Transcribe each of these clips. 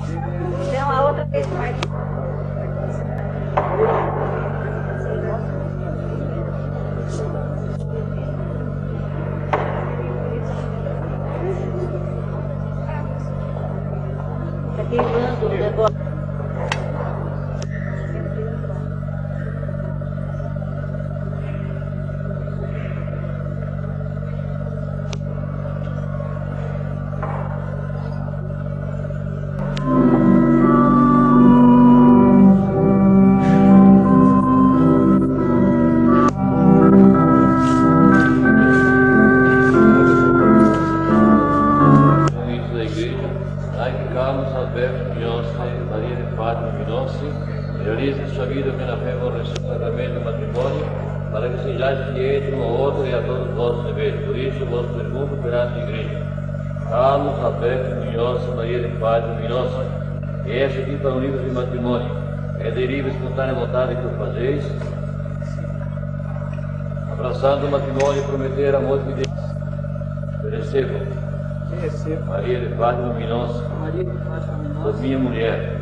Tem uma outra vez mais. Tá queimando o negócio. Carlos Alberto Minossi, Maria de Fátima Minossi, realize sua vida pela fé e sacramento do matrimônio, para que sejais fiéis um ao outro e a todos os vossos deveres. Por isso, vos pergunto perante a Igreja. Carlos Alberto Minossi, Maria de Fátima Minossi, e este aqui para unidos em matrimônio, é de livre e espontânea vontade que o fazeis, abraçando o matrimônio e prometer amor e fidelidade. Recebo. Maria de Fátima Minossi, por minha mulher,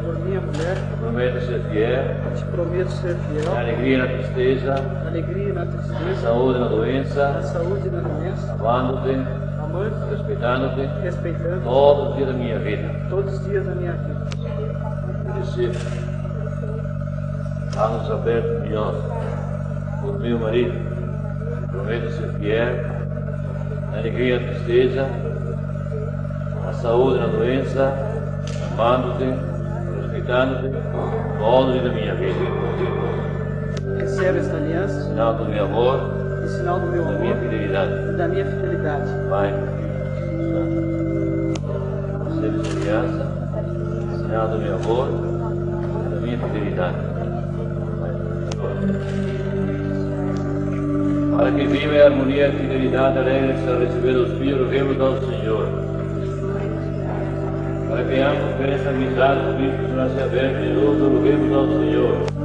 te prometo ser fiel, na alegria e na tristeza, na saúde e na doença, amando-te, respeitando-te, todos os dias da minha vida. Recebo. Carlos Alberto Minossi, por meu marido, te prometo ser fiel, na alegria e na tristeza, na saúde e na doença, amando-te, respeitando-te, todos os dias da minha vida. Recebe esta aliança, Sinal do meu amor, em sinal do meu da amor minha fidelidade. e da minha fidelidade. Pai, recebe esta aliança, sinal do meu amor, da minha fidelidade. Para que viva em harmonia e fidelidade, alegre-se a receber os filhos, roguemos ao Senhor. Para que ambos cresçam amizade, o Cristo se aberto e luto, roguemos ao Senhor.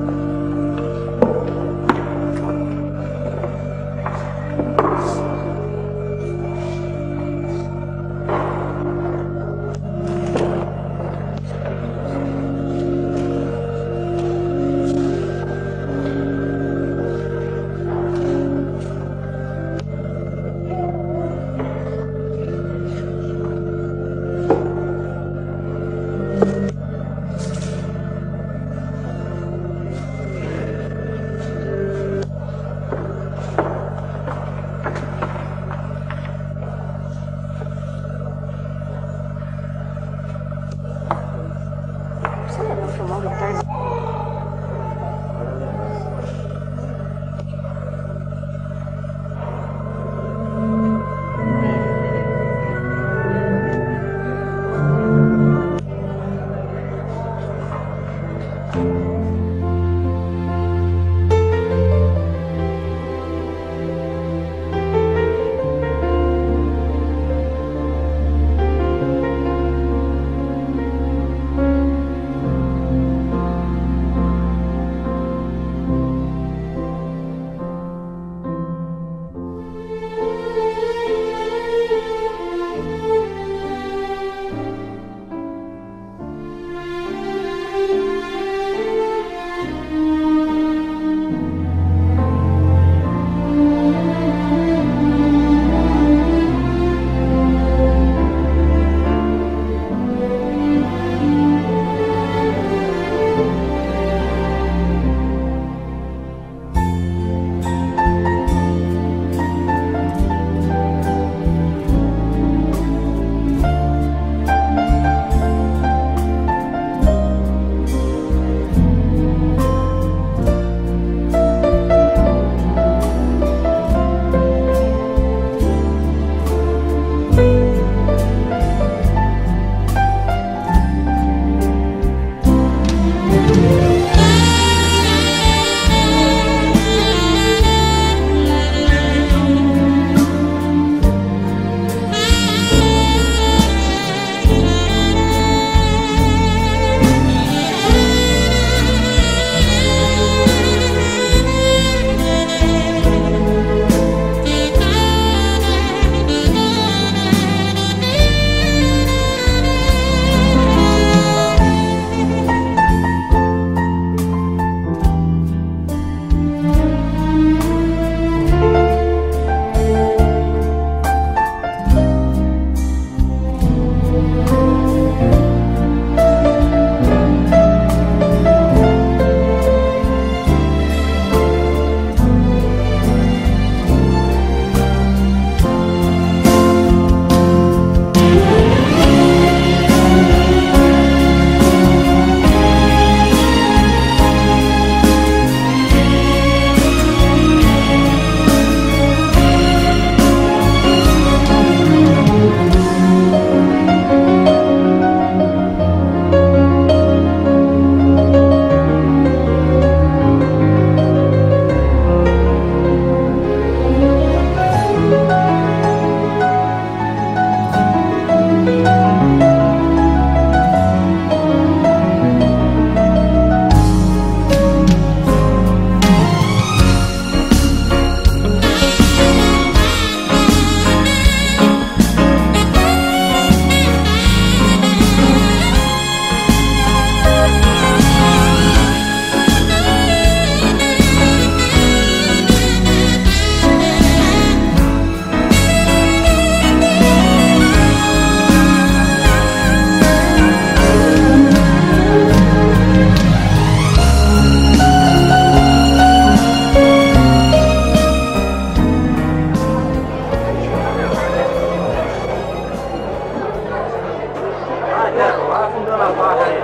na faca aí.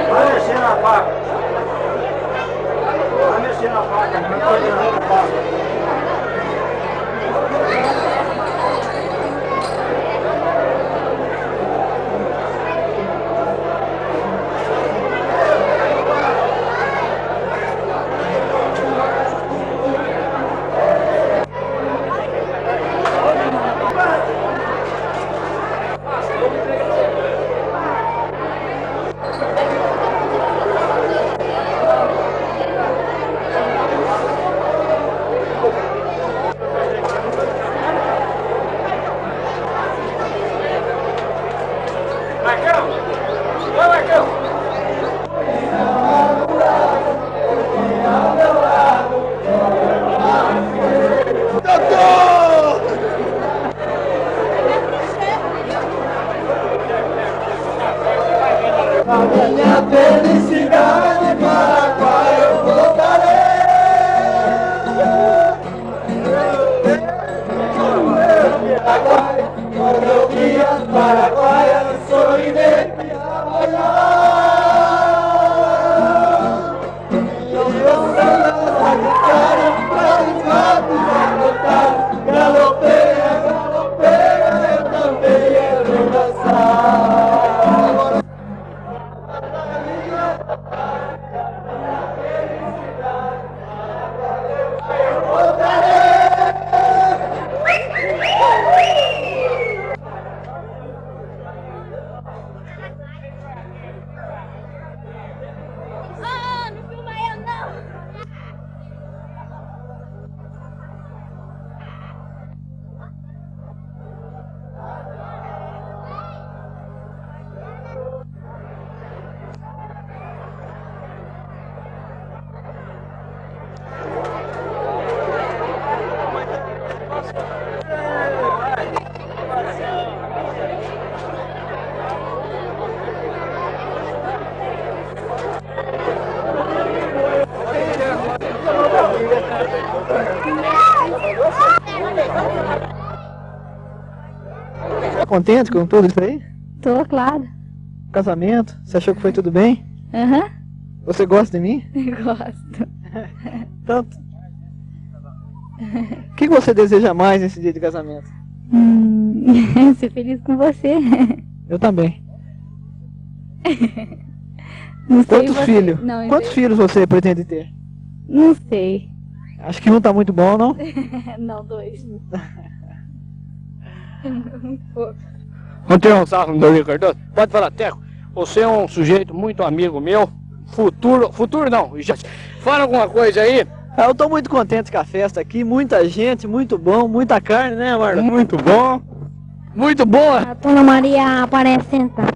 Vai mexer na faca. Vai mexer na faca, não vai coordenar na faca. A minha felicidade para a qual eu voltarei. Quando eu vi as paraguaias sorridentes galopeia, eu também quero dançar. Não filma eu não! Tá contente com tudo isso aí? Tô, claro. Casamento? Você achou que foi tudo bem? Aham. Você gosta de mim? Gosto. Tanto. O que você deseja mais nesse dia de casamento? Ser feliz com você. Eu também. Não sei Quantos você. filhos? Não, Quantos filhos você pretende ter? Não sei. Acho que um tá muito bom, não? Não, 2. Antônio Gonçalves, Dorinho Cardoso, pode falar, Teco, você é um sujeito muito amigo meu, futuro não, já, fala alguma coisa aí. Eu tô muito contente com a festa aqui, muita gente, muito bom, muita carne, né, Marlon? Muito bom, muito boa. A Dona Maria aparece sentada.